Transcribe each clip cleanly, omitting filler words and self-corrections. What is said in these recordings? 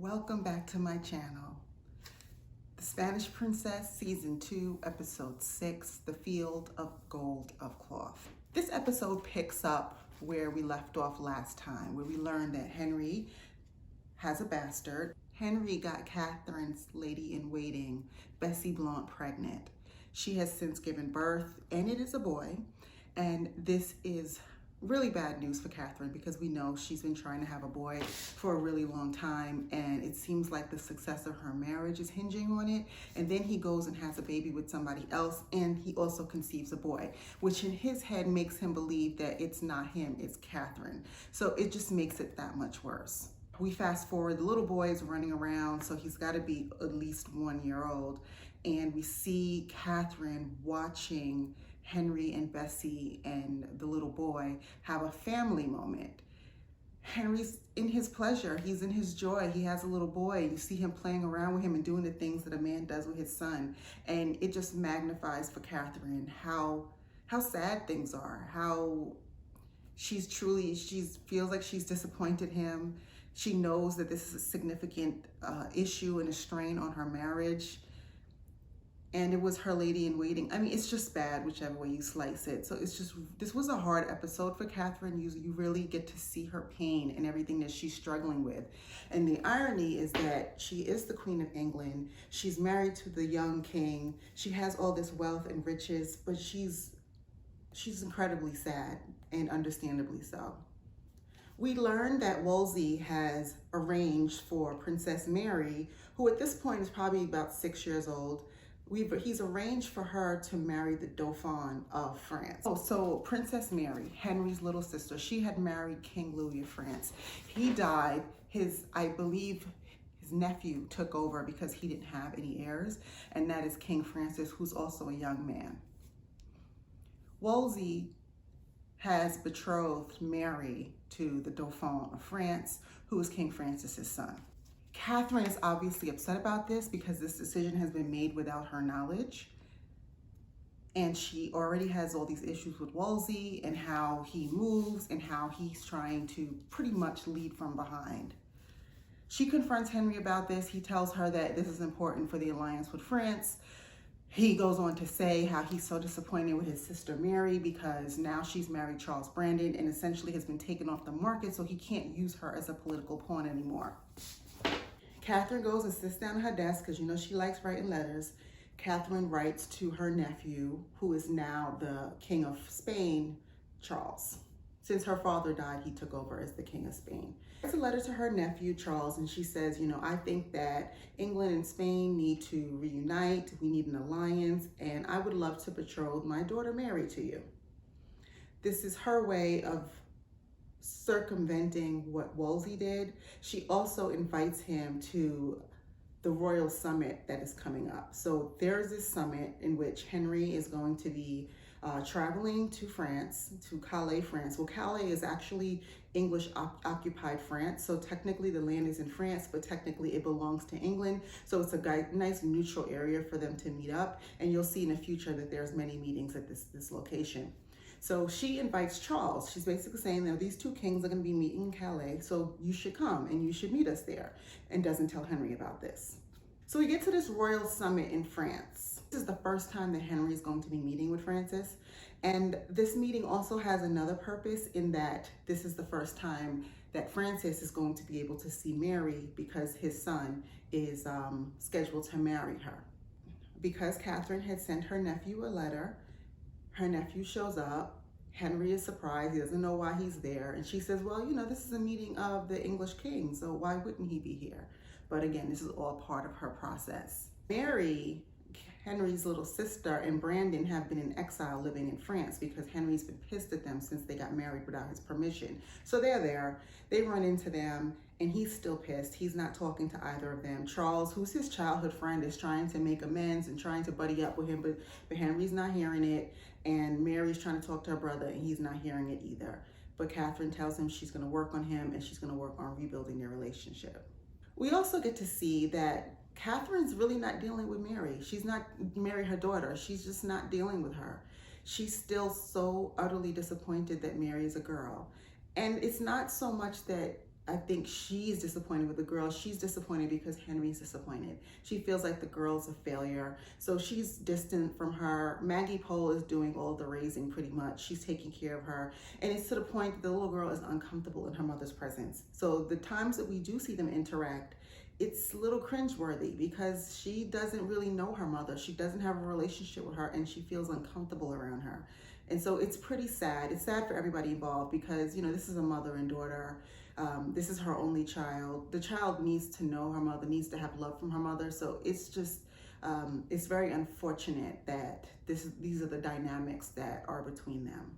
Welcome back to my channel. The Spanish Princess, Season 2, Episode 6, The Field of Gold of Cloth. This episode picks up where we left off last time, where we learned that Henry has a bastard. Henry got Catherine's lady-in-waiting, Bessie Blount, pregnant. She has since given birth, and it is a boy. And this is really bad news for Catherine because we know she's been trying to have a boy for a really long time, and it seems like the success of her marriage is hinging on it. And then he goes and has a baby with somebody else, and he also conceives a boy, which in his head makes him believe that it's not him, it's Catherine. So it just makes it that much worse. We fast forward, the little boy is running around, so he's got to be at least 1 year old, and we see Catherine watching Henry and Bessie and the little boy have a family moment. Henry's in his pleasure, he's in his joy, he has a little boy. You see him playing around with him and doing the things that a man does with his son. And it just magnifies for Catherine how sad things are, how she feels like she's disappointed him. She knows that this is a significant issue and a strain on her marriage. And it was her lady-in-waiting. I mean, it's just bad, whichever way you slice it. So this was a hard episode for Catherine. You really get to see her pain and everything that she's struggling with. And the irony is that she is the Queen of England. She's married to the young king. She has all this wealth and riches, but she's incredibly sad, and understandably so. We learned that Wolsey has arranged for Princess Mary, who at this point is probably about 6 years old. He's arranged for her to marry the Dauphin of France. So Princess Mary, Henry's little sister, she had married King Louis of France. He died. I believe his nephew took over because he didn't have any heirs, and that is King Francis, who's also a young man. Wolsey has betrothed Mary to the Dauphin of France, who is King Francis's son. Catherine is obviously upset about this because this decision has been made without her knowledge. And she already has all these issues with Wolsey and how he moves and how he's trying to pretty much lead from behind. She confronts Henry about this. He tells her that this is important for the alliance with France. He goes on to say how he's so disappointed with his sister Mary because now she's married Charles Brandon and essentially has been taken off the market, so he can't use her as a political pawn anymore. Catherine goes and sits down at her desk because you know she likes writing letters. Catherine writes to her nephew, who is now the King of Spain, Charles. Since her father died, he took over as the King of Spain. It's a letter to her nephew, Charles, and she says, I think that England and Spain need to reunite. We need an alliance, and I would love to betroth my daughter Mary to you. This is her way of circumventing what Wolsey did. She also invites him to the royal summit that is coming up. So there's this summit in which Henry is going to be traveling to France, to Calais, France. Well, Calais is actually English occupied France. So technically the land is in France, but technically it belongs to England. So it's a nice neutral area for them to meet up. And you'll see in the future that there's many meetings at this location. So she invites Charles. She's basically saying that these two kings are going to be meeting in Calais, so you should come and you should meet us there, and doesn't tell Henry about this. So we get to this royal summit in France. This is the first time that Henry is going to be meeting with Francis, and this meeting also has another purpose in that this is the first time that Francis is going to be able to see Mary because his son is scheduled to marry her. Because Catherine had sent her nephew a letter, her nephew shows up. Henry is surprised. He doesn't know why he's there. And she says, well, this is a meeting of the English king, so why wouldn't he be here? But again, this is all part of her process. Mary, Henry's little sister, and Brandon have been in exile living in France because Henry's been pissed at them since they got married without his permission. So they're there. They run into them, and he's still pissed. He's not talking to either of them. Charles, who's his childhood friend, is trying to make amends and trying to buddy up with him, but Henry's not hearing it. And Mary's trying to talk to her brother, and he's not hearing it either. But Catherine tells him she's going to work on him, and she's going to work on rebuilding their relationship. We also get to see that Catherine's really not dealing with Mary. She's not Mary, her daughter. She's just not dealing with her. She's still so utterly disappointed that Mary is a girl. And it's not so much that I think she's disappointed with the girl. She's disappointed because Henry's disappointed. She feels like the girl's a failure. So she's distant from her. Maggie Pole is doing all the raising pretty much. She's taking care of her. And it's to the point that the little girl is uncomfortable in her mother's presence. So the times that we do see them interact, it's a little cringeworthy because she doesn't really know her mother. She doesn't have a relationship with her and she feels uncomfortable around her. And so it's pretty sad. It's sad for everybody involved because, you know, this is a mother and daughter. This is her only child. The child needs to know her mother, needs to have love from her mother. So it's just, it's very unfortunate that these are the dynamics that are between them.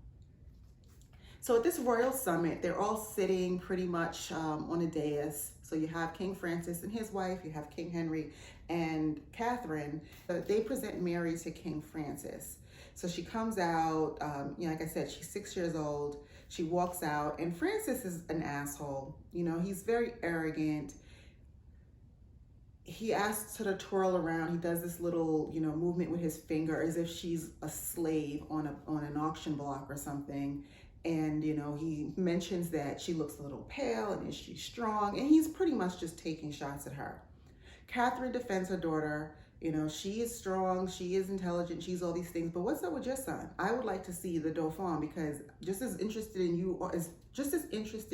So at this royal summit, they're all sitting pretty much on a dais. So you have King Francis and his wife, you have King Henry and Catherine. They present Mary to King Francis. So she comes out, you know, like I said, she's 6 years old. She walks out and Francis is an asshole. You know, he's very arrogant. He asks her to twirl around. He does this little, you know, movement with his finger as if she's a slave on an auction block or something. And, you know, he mentions that she looks a little pale and is she strong? And he's pretty much just taking shots at her. Catherine defends her daughter. You know, she is strong, she is intelligent, she's all these things. But what's up with your son? I would like to see the Dauphin because just as interested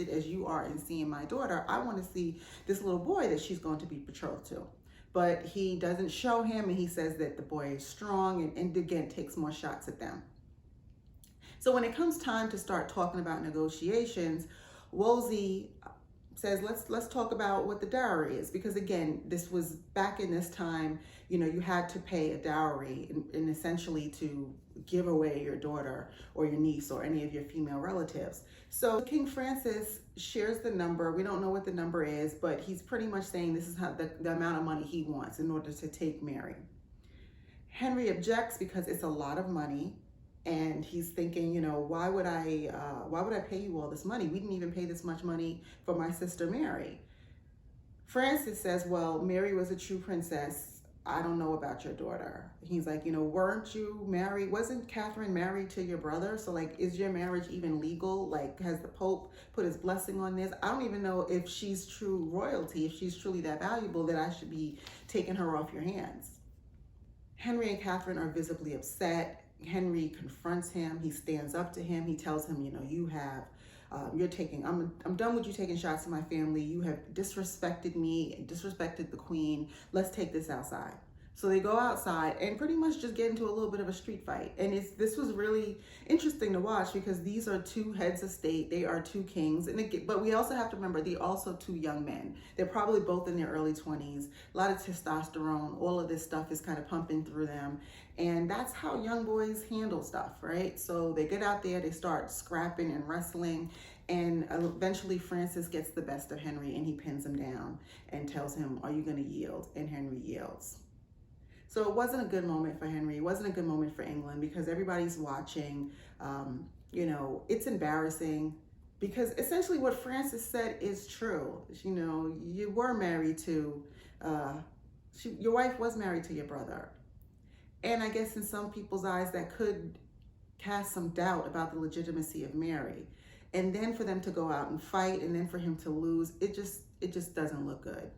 as you are in seeing my daughter, I want to see this little boy that she's going to be betrothed to. But he doesn't show him and he says that the boy is strong and again takes more shots at them. So when it comes time to start talking about negotiations, Wolsey says, let's talk about what the dowry is. Because again, this was back in this time, you know, you had to pay a dowry and essentially to give away your daughter or your niece or any of your female relatives. So King Francis shares the number. We don't know what the number is, but he's pretty much saying this is how the amount of money he wants in order to take Mary. Henry objects because it's a lot of money. And he's thinking, you know, why would I pay you all this money? We didn't even pay this much money for my sister Mary. Francis says, well, Mary was a true princess. I don't know about your daughter. He's like, you know, weren't you married? Wasn't Catherine married to your brother? So like, is your marriage even legal? Like, has the Pope put his blessing on this? I don't even know if she's true royalty, if she's truly that valuable that I should be taking her off your hands. Henry and Catherine are visibly upset. Henry confronts him. He stands up to him. He tells him, you know, I'm done with you taking shots at my family. You have disrespected me and disrespected the queen. Let's take this outside. So they go outside and pretty much just get into a little bit of a street fight. And this was really interesting to watch because these are two heads of state. They are two kings. But we also have to remember, they're also two young men. They're probably both in their early 20s. A lot of testosterone, all of this stuff is kind of pumping through them. And that's how young boys handle stuff, right? So they get out there, they start scrapping and wrestling. And eventually Francis gets the best of Henry and he pins him down and tells him, are you going to yield? And Henry yields. So it wasn't a good moment for Henry. It wasn't a good moment for England because everybody's watching. You know, it's embarrassing because essentially what Francis said is true. You know, you were married to, your wife was married to your brother. And I guess in some people's eyes that could cast some doubt about the legitimacy of Mary. And then for them to go out and fight and then for him to lose, it just doesn't look good.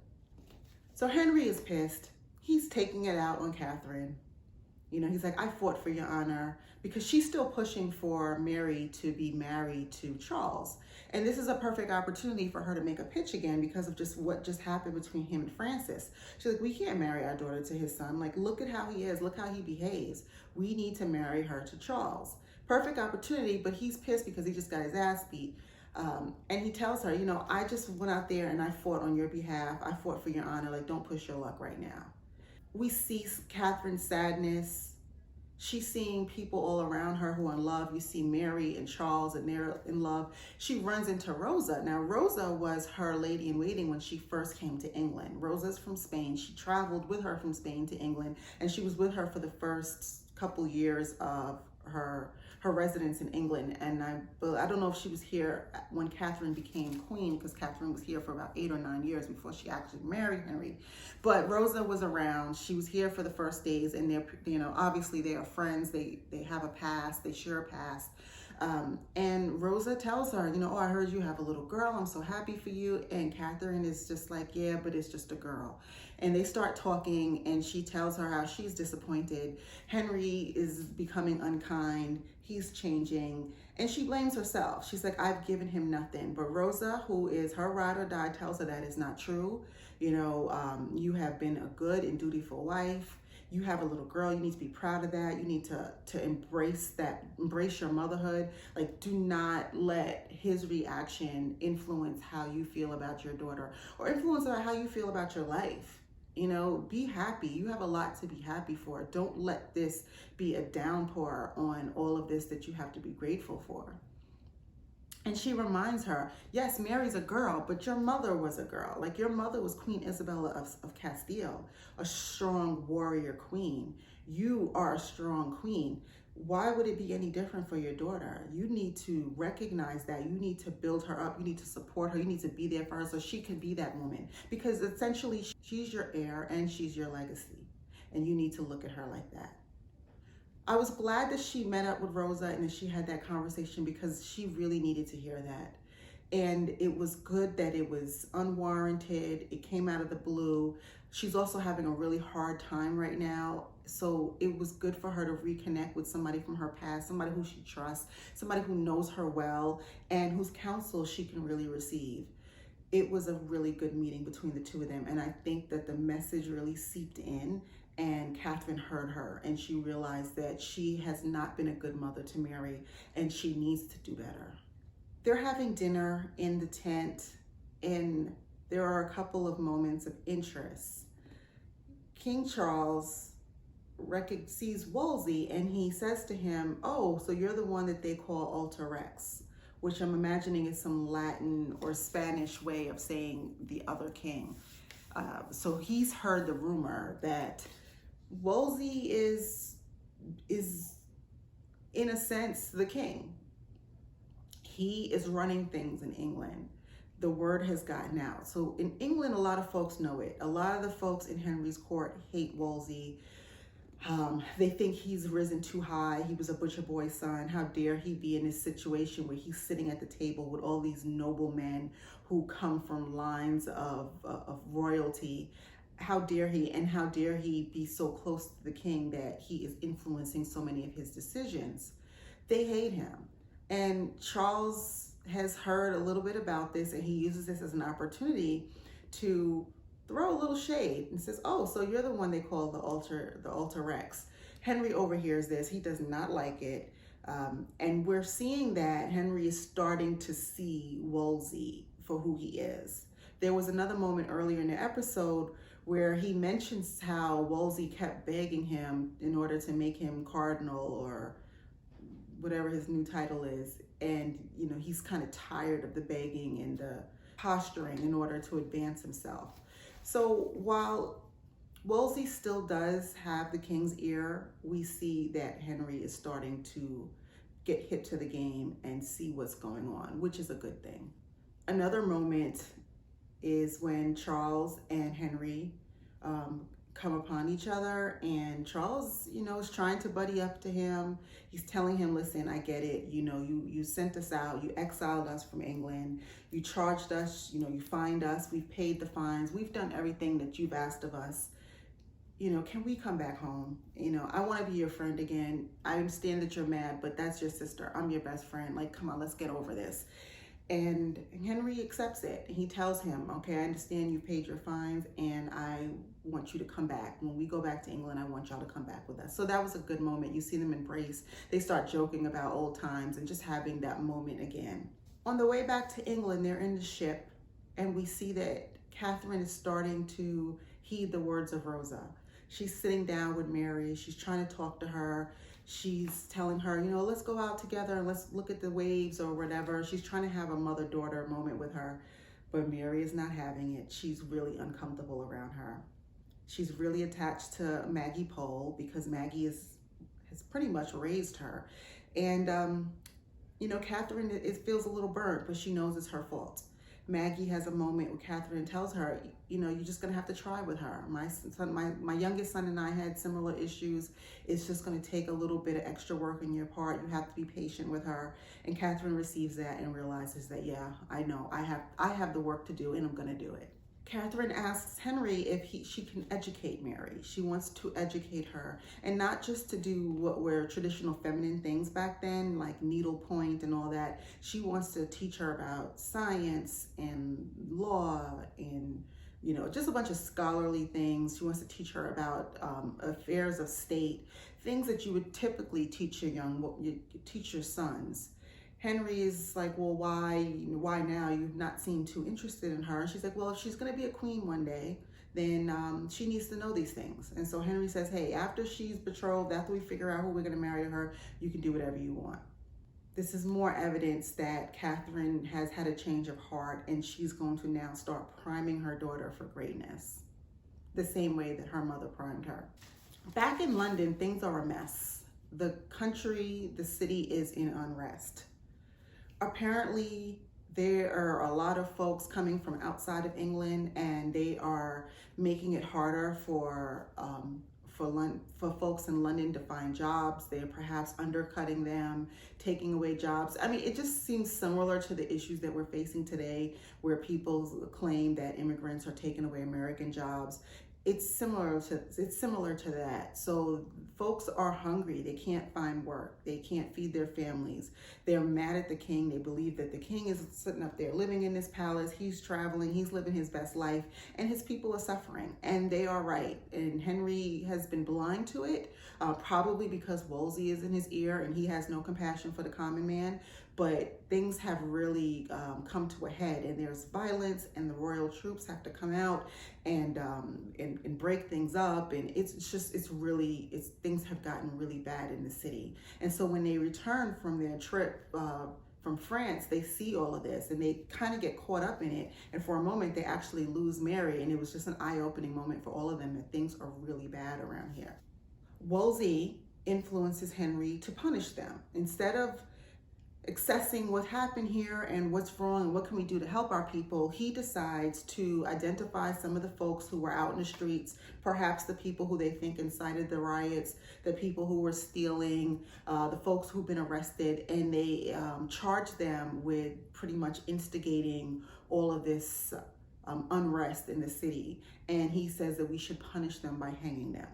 So Henry is pissed. He's taking it out on Catherine. You know, he's like, I fought for your honor, because she's still pushing for Mary to be married to Charles. And this is a perfect opportunity for her to make a pitch again because of just what just happened between him and Francis. She's like, we can't marry our daughter to his son. Like, look at how he is. Look how he behaves. We need to marry her to Charles. Perfect opportunity, but he's pissed because he just got his ass beat. And he tells her, you know, I just went out there and I fought on your behalf. I fought for your honor. Like, don't push your luck right now. We see Catherine's sadness. She's seeing people all around her who are in love. You see Mary and Charles and they're in love. She runs into Rosa. Now, Rosa was her lady in waiting when she first came to England. Rosa's from Spain. She traveled with her from Spain to England, and she was with her for the first couple years of her residence in England. And I don't know if she was here when Catherine became queen, because Catherine was here for about 8 or 9 years before she actually married Henry. But Rosa was around. She was here for the first days, and they're, you know, obviously they are friends. They have a past. They share a past. And Rosa tells her, oh, I heard you have a little girl. I'm so happy for you. And Catherine is just like, yeah, but it's just a girl. And they start talking, and she tells her how she's disappointed. Henry is becoming unkind. He's changing. And she blames herself. She's like, I've given him nothing. But Rosa, who is her ride or die, tells her that is not true. You have been a good and dutiful wife. You have a little girl. You need to be proud of that. You need to embrace that, embrace your motherhood. Like, do not let his reaction influence how you feel about your daughter or influence how you feel about your life. Be happy. You have a lot to be happy for. Don't let this be a downpour on all of this that you have to be grateful for. And she reminds her, yes, Mary's a girl, but your mother was a girl. Like, your mother was Queen Isabella of Castile, a strong warrior queen. You are a strong queen. Why would it be any different for your daughter? You need to recognize that. You need to build her up. You need to support her. You need to be there for her so she can be that woman. Because essentially, she's your heir and she's your legacy. And you need to look at her like that. I was glad that she met up with Rosa and that she had that conversation because she really needed to hear that. And it was good that it was unwarranted. It came out of the blue. She's also having a really hard time right now. So it was good for her to reconnect with somebody from her past, somebody who she trusts, somebody who knows her well, and whose counsel she can really receive. It was a really good meeting between the two of them. And I think that the message really seeped in, and Catherine heard her, and she realized that she has not been a good mother to Mary, and she needs to do better. They're having dinner in the tent, and there are a couple of moments of interest. King Charles sees Wolsey, and he says to him, oh, so you're the one that they call Alter Rex, which I'm imagining is some Latin or Spanish way of saying the other king. So he's heard the rumor that Wolsey is in a sense the king. He is running things in England. The word has gotten out. So in England, a lot of folks know it. A lot of the folks in Henry's court hate Wolsey. They think he's risen too high. He was a butcher boy's son. How dare he be in this situation where he's sitting at the table with all these noblemen who come from lines of royalty. How dare he, and how dare he be so close to the king that he is influencing so many of his decisions. They hate him. And Charles has heard a little bit about this, and he uses this as an opportunity to throw a little shade and says, oh, so you're the one they call the Alter Rex. Henry overhears this. He does not like it. And we're seeing that Henry is starting to see Wolsey for who he is. There was another moment earlier in the episode where he mentions how Wolsey kept begging him in order to make him cardinal or whatever his new title is. And, he's kind of tired of the begging and the posturing in order to advance himself. So while Wolsey still does have the king's ear, we see that Henry is starting to get hip to the game and see what's going on, which is a good thing. Another moment is when Charles and Henry come upon each other, and Charles, is trying to buddy up to him. He's telling him, listen, I get it. You sent us out. You exiled us from England. You charged us, you fined us. We've paid the fines. We've done everything that you've asked of us. Can we come back home? I want to be your friend again. I understand that you're mad, but that's your sister. I'm your best friend. Like, come on, let's get over this. And Henry accepts it. He tells him, okay, I understand you paid your fines, and I want you to come back. When we go back to England, I want y'all to come back with us. So that was a good moment. You see them embrace. They start joking about old times and just having that moment again. On the way back to England, they're in the ship, and we see that Catherine is starting to heed the words of Rosa. She's sitting down with Mary. She's trying to talk to her. She's telling her, let's go out together and let's look at the waves or whatever. She's trying to have a mother-daughter moment with her, but Mary is not having it. She's really uncomfortable around her. She's really attached to Maggie Pole because Maggie has pretty much raised her. And, Catherine feels a little burnt, but she knows it's her fault. Maggie has a moment where Catherine tells her, you know, you're just going to have to try with her. My youngest son and I had similar issues. It's just going to take a little bit of extra work on your part. You have to be patient with her. And Catherine receives that and realizes that, yeah, I know I have the work to do and I'm going to do it. Catherine asks Henry if she can educate Mary. She wants to educate her, and not just to do what were traditional feminine things back then, like needlepoint and all that. She wants to teach her about science and law and, you know, just a bunch of scholarly things. She wants to teach her about affairs of state, things that you would typically teach your sons. Henry is like, well, why now? You've not seemed too interested in her. She's like, well, if she's going to be a queen one day, then she needs to know these things. And so Henry says, hey, after she's betrothed, after we figure out who we're going to marry to her, you can do whatever you want. This is more evidence that Catherine has had a change of heart, and she's going to now start priming her daughter for greatness, the same way that her mother primed her. Back in London, things are a mess. The city is in unrest. Apparently, there are a lot of folks coming from outside of England, and they are making it harder for folks in London to find jobs. They're perhaps undercutting them, taking away jobs. I mean, it just seems similar to the issues that we're facing today, where people claim that immigrants are taking away American jobs. It's similar to that. So folks are hungry. They can't find work. They can't feed their families. They're mad at the king. They believe that the king is sitting up there living in this palace. He's traveling. He's living his best life, and his people are suffering. And they are right. And Henry has been blind to it, probably because Wolsey is in his ear and he has no compassion for the common man. But things have really come to a head, and there's violence, and the royal troops have to come out and break things up, and things have gotten really bad in the city. And so when they return from their trip from France, they see all of this, and they kind of get caught up in it. And for a moment, they actually lose Mary, and it was just an eye-opening moment for all of them that things are really bad around here. Wolsey influences Henry to punish them. Instead of assessing what happened here and what's wrong and what can we do to help our people, he decides to identify some of the folks who were out in the streets, perhaps the people who they think incited the riots, the people who were stealing, the folks who've been arrested, and they charge them with pretty much instigating all of this unrest in the city. And he says that we should punish them by hanging them.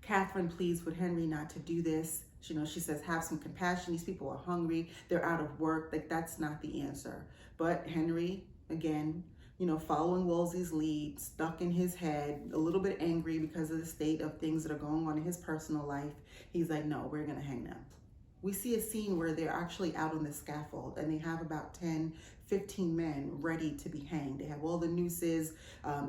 Catherine pleads with Henry not to do this. You know, she says, have some compassion. These people are hungry. They're out of work. Like, that's not the answer. But Henry, again, you know, following Wolsey's lead, stuck in his head, a little bit angry because of the state of things that are going on in his personal life. He's like, no, we're going to hang them. We see a scene where they're actually out on the scaffold, and they have about 10, 15 men ready to be hanged. They have all the nooses.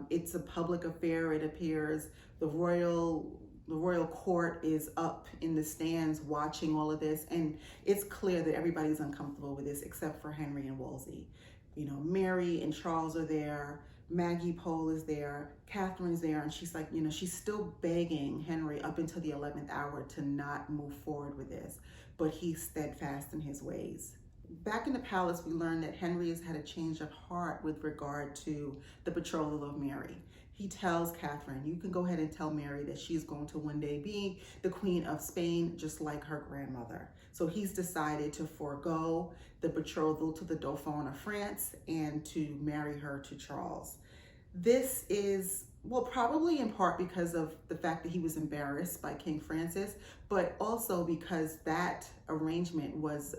It's a public affair, it appears. The royal court is up in the stands watching all of this, and it's clear that everybody's uncomfortable with this except for Henry and Wolsey. You know, Mary and Charles are there, Maggie Pole is there, Catherine's there, and she's like, you know, she's still begging Henry up until the 11th hour to not move forward with this, but he's steadfast in his ways. Back in the palace, we learned that Henry has had a change of heart with regard to the betrothal of Mary. He tells Catherine, you can go ahead and tell Mary that she's going to one day be the Queen of Spain, just like her grandmother. So he's decided to forego the betrothal to the Dauphin of France and to marry her to Charles. This is, well, probably in part because of the fact that he was embarrassed by King Francis, but also because that arrangement was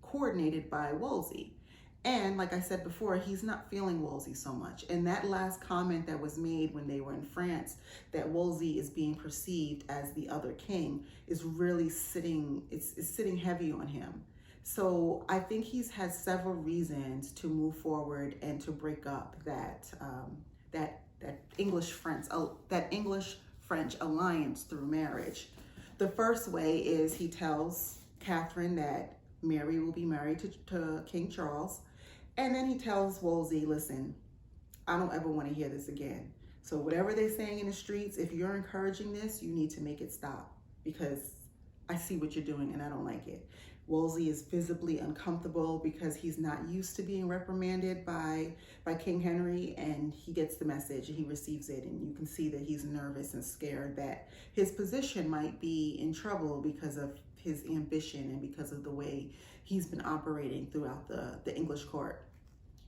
coordinated by Wolsey. And like I said before, he's not feeling Wolsey so much. And that last comment that was made when they were in France, that Wolsey is being perceived as the other king, is really sitting heavy on him. So I think he's had several reasons to move forward and to break up that English-French alliance through marriage. The first way is he tells Catherine that Mary will be married to King Charles. And then he tells Wolsey, listen, I don't ever want to hear this again. So whatever they're saying in the streets, if you're encouraging this, you need to make it stop, because I see what you're doing and I don't like it. Wolsey is visibly uncomfortable because he's not used to being reprimanded by King Henry, and he gets the message and he receives it, and you can see that he's nervous and scared that his position might be in trouble because of his ambition and because of the way he's been operating throughout the English court.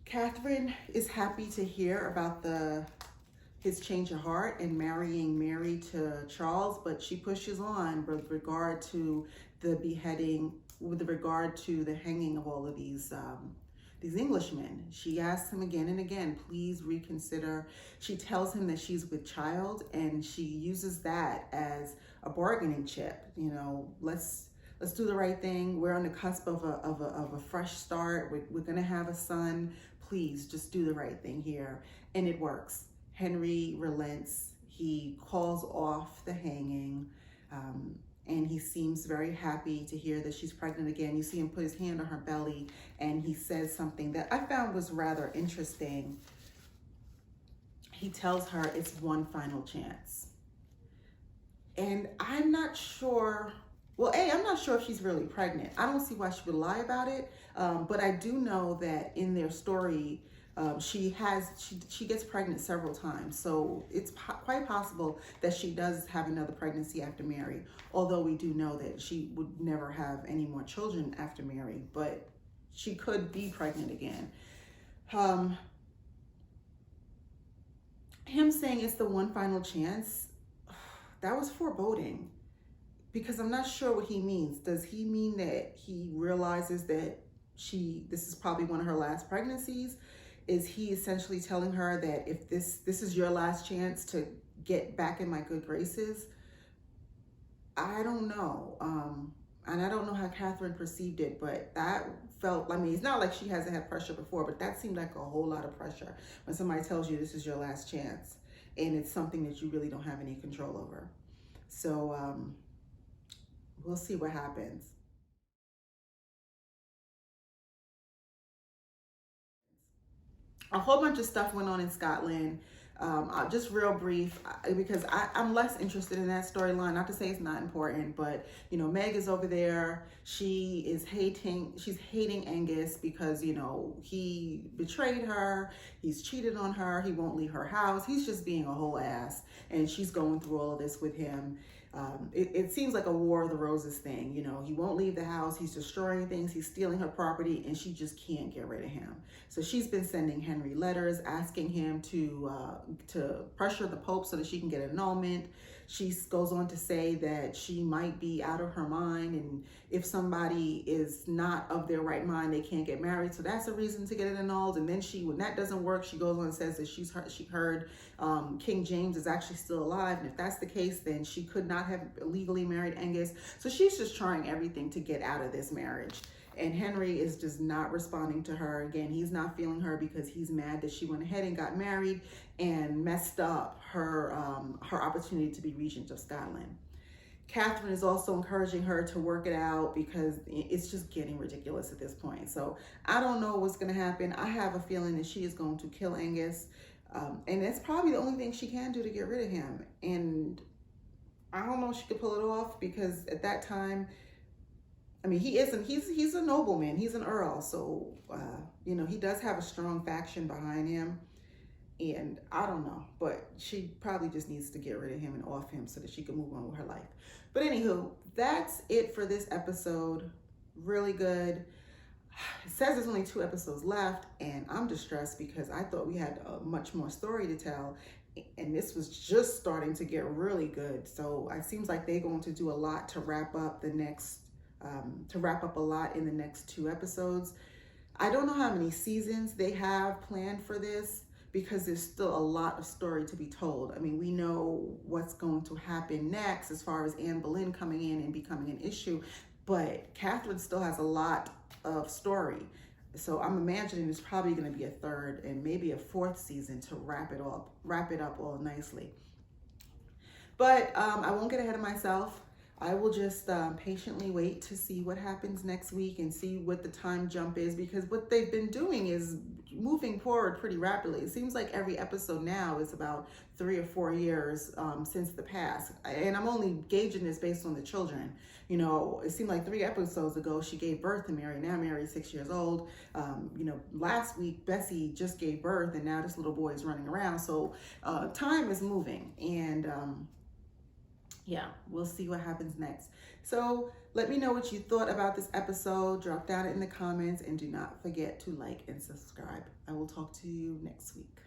Catherine is happy to hear about his change of heart and marrying Mary to Charles, but she pushes on with regard to the beheading, with regard to the hanging of all of these Englishmen. She asks him again and again, please reconsider. She tells him that she's with child, and she uses that as a bargaining chip. You know, let's do the right thing. We're on the cusp of a fresh start. We're gonna have a son. Please just do the right thing here. And it works. Henry relents. He calls off the hanging, and he seems very happy to hear that she's pregnant again. You see him put his hand on her belly, and he says something that I found was rather interesting. He tells her it's one final chance. And I'm not sure, well, I'm not sure if she's really pregnant. I don't see why she would lie about it, but I do know that in their story, she gets pregnant several times, so it's quite possible that she does have another pregnancy after Mary, although we do know that she would never have any more children after Mary, but she could be pregnant again. Him saying it's the one final chance, that was foreboding, because I'm not sure what he means. Does he mean that he realizes that this is probably one of her last pregnancies? Is he essentially telling her that if this is your last chance to get back in my good graces? I don't know. And I don't know how Catherine perceived it, but that felt, I mean, it's not like she hasn't had pressure before, but that seemed like a whole lot of pressure when somebody tells you this is your last chance and it's something that you really don't have any control over. So we'll see what happens. A whole bunch of stuff went on in Scotland. Just real brief, because I'm less interested in that storyline. Not to say it's not important, but you know, Meg is over there. She's hating Angus because, you know, he betrayed her. He's cheated on her. He won't leave her house. He's just being a whole ass, and she's going through all of this with him. It seems like a War of the Roses thing. You know, he won't leave the house. He's destroying things. He's stealing her property, and she just can't get rid of him. So she's been sending Henry letters asking him to pressure the Pope so that she can get an annulment. She goes on to say that she might be out of her mind, and if somebody is not of their right mind, they can't get married. So that's a reason to get it annulled. And then when that doesn't work, she goes on and says that she heard King James is actually still alive. And if that's the case, then she could not have legally married Angus. So she's just trying everything to get out of this marriage. And Henry is just not responding to her. Again, he's not feeling her because he's mad that she went ahead and got married and messed up her opportunity to be Regent of Scotland. Catherine is also encouraging her to work it out because it's just getting ridiculous at this point. So I don't know what's going to happen. I have a feeling that she is going to kill Angus. And that's probably the only thing she can do to get rid of him. And I don't know if she could pull it off, because at that time, I mean, he's a nobleman. He's an earl. So, you know, he does have a strong faction behind him. And I don't know, but she probably just needs to get rid of him and off him so that she can move on with her life. But anywho, that's it for this episode. Really good. It says there's only 2 episodes left, and I'm distressed because I thought we had much more story to tell. And this was just starting to get really good. So it seems like they're going to do a lot to wrap up a lot in the next 2 episodes. I don't know how many seasons they have planned for this, because there's still a lot of story to be told. I mean, we know what's going to happen next as far as Anne Boleyn coming in and becoming an issue, but Catherine still has a lot of story. So I'm imagining there's probably going to be a 3rd and maybe a 4th season to wrap it up all nicely. But I won't get ahead of myself. I will just patiently wait to see what happens next week and see what the time jump is, because what they've been doing is moving forward pretty rapidly. It seems like every episode now is about 3 or 4 years since the past. And I'm only gauging this based on the children. You know, it seemed like 3 episodes ago she gave birth to Mary. Now Mary's 6 years old. You know, last week Bessie just gave birth, and now this little boy is running around. So time is moving, and yeah, we'll see what happens next. So let me know what you thought about this episode. Drop down in the comments, and do not forget to like and subscribe. I will talk to you next week.